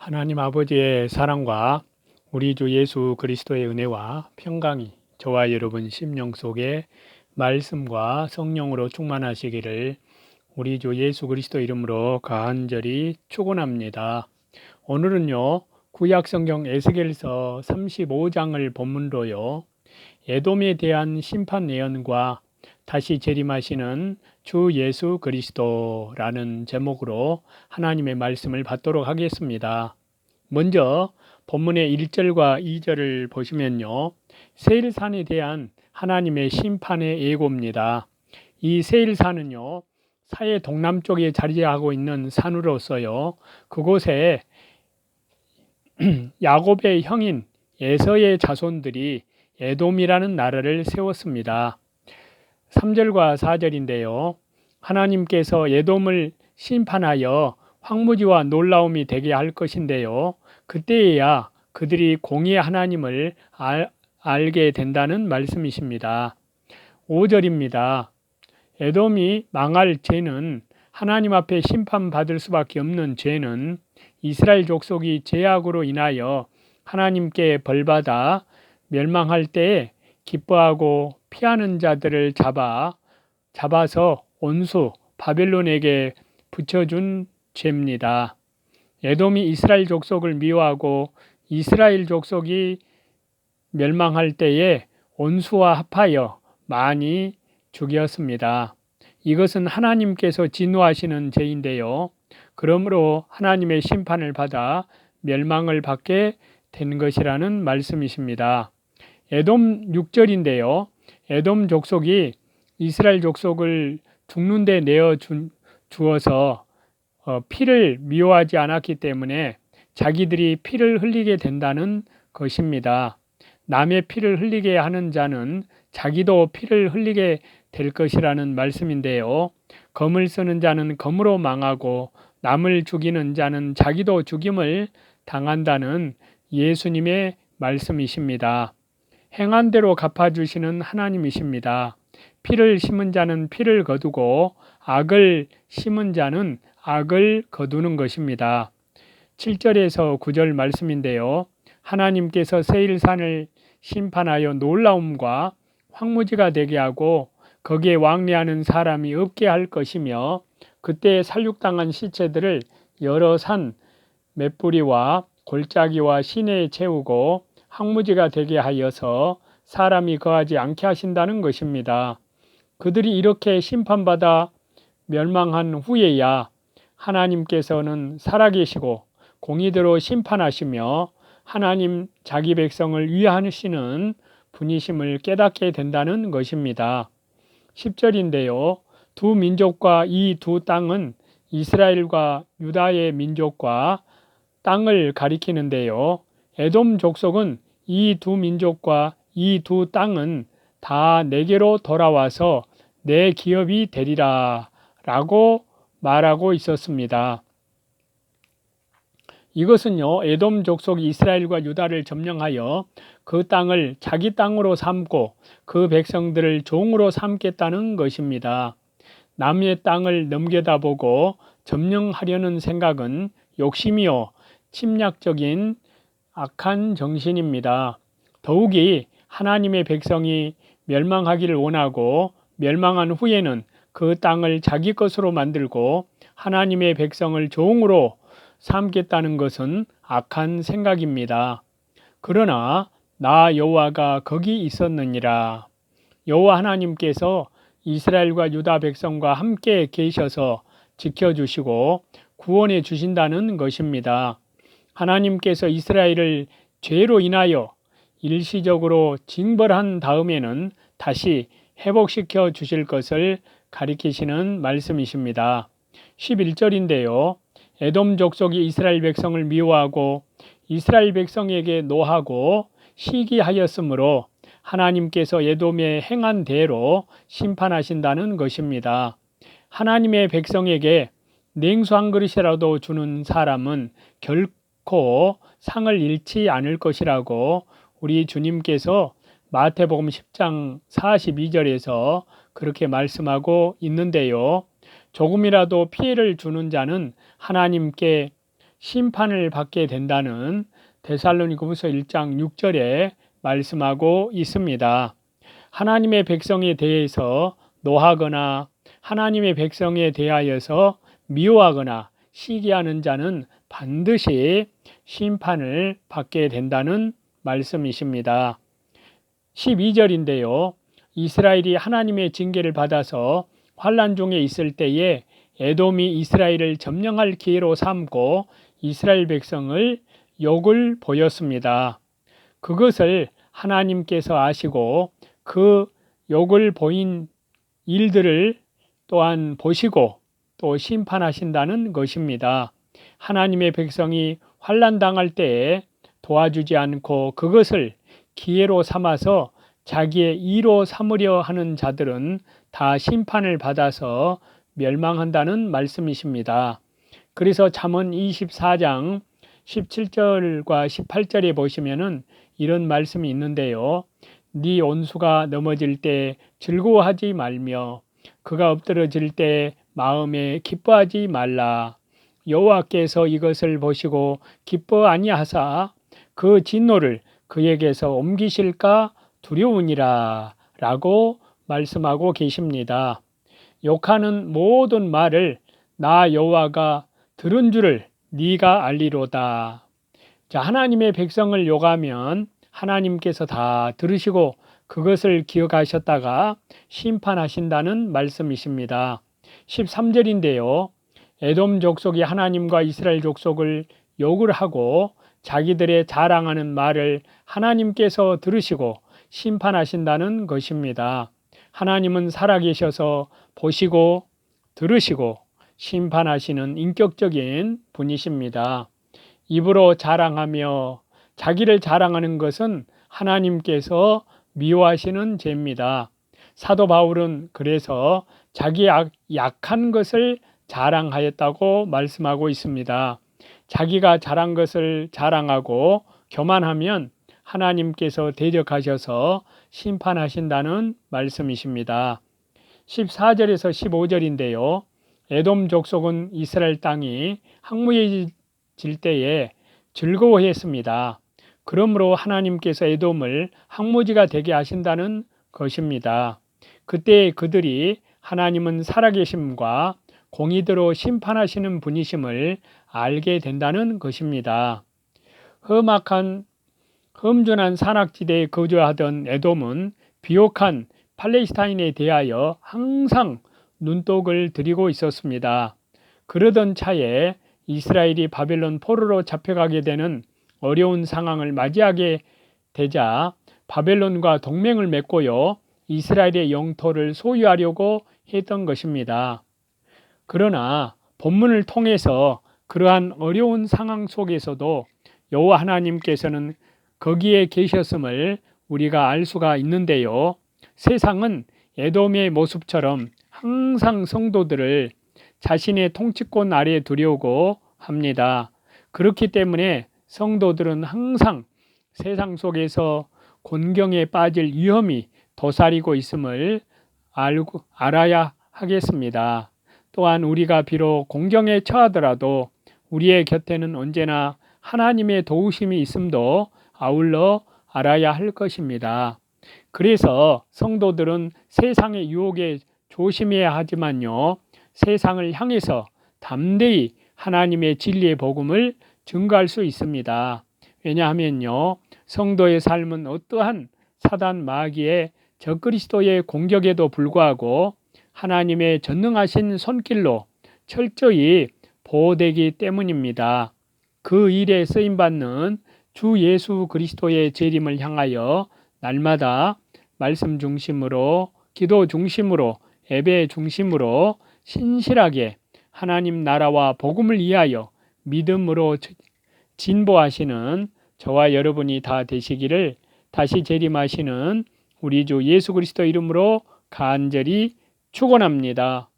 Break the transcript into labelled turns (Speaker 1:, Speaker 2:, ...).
Speaker 1: 하나님 아버지의 사랑과 우리 주 예수 그리스도의 은혜와 평강이 저와 여러분 심령 속에 말씀과 성령으로 충만하시기를 우리 주 예수 그리스도 이름으로 간절히 축원합니다. 오늘은요, 구약 성경 에스겔서 35장을 본문으로요, 에돔에 대한 심판 예언과 다시 재림하시는 주 예수 그리스도라는 제목으로 하나님의 말씀을 받도록 하겠습니다. 먼저 본문의 1절과 2절을 보시면요, 세일산에 대한 하나님의 심판의 예고입니다. 이 세일산은요, 사해 동남쪽에 자리하고 있는 산으로서요, 그곳에 야곱의 형인 에서의 자손들이 에돔이라는 나라를 세웠습니다. 3절과 4절인데요. 하나님께서 에돔을 심판하여 황무지와 놀라움이 되게 할 것인데요. 그때에야 그들이 공의의 하나님을 알게 된다는 말씀이십니다. 5절입니다. 에돔이 망할 죄는, 하나님 앞에 심판받을 수밖에 없는 죄는 이스라엘 족속이 죄악으로 인하여 하나님께 벌받아 멸망할 때에 기뻐하고 피하는 자들을 잡아서 온수 바벨론에게 붙여준 죄입니다. 에돔이 이스라엘 족속을 미워하고 이스라엘 족속이 멸망할 때에 온수와 합하여 많이 죽였습니다. 이것은 하나님께서 진노하시는 죄인데요. 그러므로 하나님의 심판을 받아 멸망을 받게 된 것이라는 말씀이십니다. 에돔 6절인데요. 에돔 족속이 이스라엘 족속을 죽는 데 내어 주어서 피를 미워하지 않았기 때문에 자기들이 피를 흘리게 된다는 것입니다. 남의 피를 흘리게 하는 자는 자기도 피를 흘리게 될 것이라는 말씀인데요. 검을 쓰는 자는 검으로 망하고 남을 죽이는 자는 자기도 죽임을 당한다는 예수님의 말씀이십니다. 행한 대로 갚아주시는 하나님이십니다. 피를 심은 자는 피를 거두고 악을 심은 자는 악을 거두는 것입니다. 7절에서 9절 말씀인데요. 하나님께서 세일산을 심판하여 놀라움과 황무지가 되게 하고 거기에 왕래하는 사람이 없게 할 것이며, 그때 살육당한 시체들을 여러 산 맷뿌리와 골짜기와 시내에 채우고 황무지가 되게 하여서 사람이 거하지 않게 하신다는 것입니다. 그들이 이렇게 심판받아 멸망한 후에야 하나님께서는 살아계시고 공의대로 심판하시며 하나님 자기 백성을 위하시는 분이심을 깨닫게 된다는 것입니다. 10절인데요. 두 민족과 이 두 땅은 이스라엘과 유다의 민족과 땅을 가리키는데요. 에돔 족속은 이 두 민족과 이 두 땅은 다 내게로 돌아와서 내 기업이 되리라 라고 말하고 있었습니다. 이것은요, 에돔 족속이 이스라엘과 유다를 점령하여 그 땅을 자기 땅으로 삼고 그 백성들을 종으로 삼겠다는 것입니다. 남의 땅을 넘겨다보고 점령하려는 생각은 욕심이요, 침략적인 악한 정신입니다. 더욱이 하나님의 백성이 멸망하기를 원하고 멸망한 후에는 그 땅을 자기 것으로 만들고 하나님의 백성을 종으로 삼겠다는 것은 악한 생각입니다. 그러나 나 여호와가 거기 있었느니라. 여호와 하나님께서 이스라엘과 유다 백성과 함께 계셔서 지켜주시고 구원해 주신다는 것입니다. 하나님께서 이스라엘을 죄로 인하여 일시적으로 징벌한 다음에는 다시 회복시켜 주실 것을 가리키시는 말씀이십니다. 11절인데요. 에돔 족속이 이스라엘 백성을 미워하고 이스라엘 백성에게 노하고 시기하였으므로 하나님께서 에돔에 행한 대로 심판하신다는 것입니다. 하나님의 백성에게 냉수 한 그릇이라도 주는 사람은 결코 상을 잃지 않을 것이라고 우리 주님께서 마태복음 10장 42절에서 그렇게 말씀하고 있는데요. 조금이라도 피해를 주는 자는 하나님께 심판을 받게 된다는 데살로니가후서 1장 6절에 말씀하고 있습니다. 하나님의 백성에 대해서 노하거나 하나님의 백성에 대하여서 미워하거나 시기하는 자는 반드시 심판을 받게 된다는 말씀이십니다. 12절인데요. 이스라엘이 하나님의 징계를 받아서 환난 중에 있을 때에 에돔이 이스라엘을 점령할 기회로 삼고 이스라엘 백성을 욕을 보였습니다. 그것을 하나님께서 아시고 그 욕을 보인 일들을 또한 보시고 또 심판하신다는 것입니다. 하나님의 백성이 환난 당할 때에 도와주지 않고 그것을 기회로 삼아서 자기의 이로 삼으려 하는 자들은 다 심판을 받아서 멸망한다는 말씀이십니다. 그래서 잠언 24장 17절과 18절에 보시면은 이런 말씀이 있는데요. 네 온수가 넘어질 때 즐거워하지 말며 그가 엎드러질 때 마음에 기뻐하지 말라. 여호와께서 이것을 보시고 기뻐 아니하사 그 진노를 그에게서 옮기실까 두려우니라 라고 말씀하고 계십니다. 욕하는 모든 말을 나 여호와가 들은 줄을 네가 알리로다. 자, 하나님의 백성을 욕하면 하나님께서 다 들으시고 그것을 기억하셨다가 심판하신다는 말씀이십니다. 13절인데요. 에돔 족속이 하나님과 이스라엘 족속을 욕을 하고 자기들의 자랑하는 말을 하나님께서 들으시고 심판하신다는 것입니다. 하나님은 살아계셔서 보시고 들으시고 심판하시는 인격적인 분이십니다. 입으로 자랑하며 자기를 자랑하는 것은 하나님께서 미워하시는 죄입니다. 사도 바울은 그래서 자기 약한 것을 자랑하였다고 말씀하고 있습니다. 자기가 잘한 것을 자랑하고 교만하면 하나님께서 대적하셔서 심판하신다는 말씀이십니다. 14절에서 15절인데요. 에돔 족속은 이스라엘 땅이 항무해질 때에 즐거워했습니다. 그러므로 하나님께서 에돔을 항무지가 되게 하신다는 것입니다. 그때 그들이 하나님은 살아계심과 공의대로 심판하시는 분이심을 알게 된다는 것입니다. 험준한 산악지대에 거주하던 에돔은 비옥한 팔레스타인에 대하여 항상 눈독을 들이고 있었습니다. 그러던 차에 이스라엘이 바벨론 포로로 잡혀가게 되는 어려운 상황을 맞이하게 되자 바벨론과 동맹을 맺고요. 이스라엘의 영토를 소유하려고 했던 것입니다. 그러나 본문을 통해서 그러한 어려운 상황 속에서도 여호와 하나님께서는 거기에 계셨음을 우리가 알 수가 있는데요. 세상은 에돔의 모습처럼 항상 성도들을 자신의 통치권 아래에 두려고 합니다. 그렇기 때문에 성도들은 항상 세상 속에서 곤경에 빠질 위험이 도사리고 있음을 알아야 하겠습니다. 또한 우리가 비록 공경에 처하더라도 우리의 곁에는 언제나 하나님의 도우심이 있음도 아울러 알아야 할 것입니다. 그래서 성도들은 세상의 유혹에 조심해야 하지만요. 세상을 향해서 담대히 하나님의 진리의 복음을 증거할 수 있습니다. 왜냐하면요. 성도의 삶은 어떠한 사단 마귀의 적그리스도의 공격에도 불구하고 하나님의 전능하신 손길로 철저히 보호되기 때문입니다. 그 일에 쓰임받는 주 예수 그리스도의 재림을 향하여 날마다 말씀 중심으로, 기도 중심으로, 예배 중심으로 신실하게 하나님 나라와 복음을 위하여 믿음으로 진보하시는 저와 여러분이 다 되시기를 다시 재림하시는 우리 주 예수 그리스도 이름으로 간절히 축원합니다.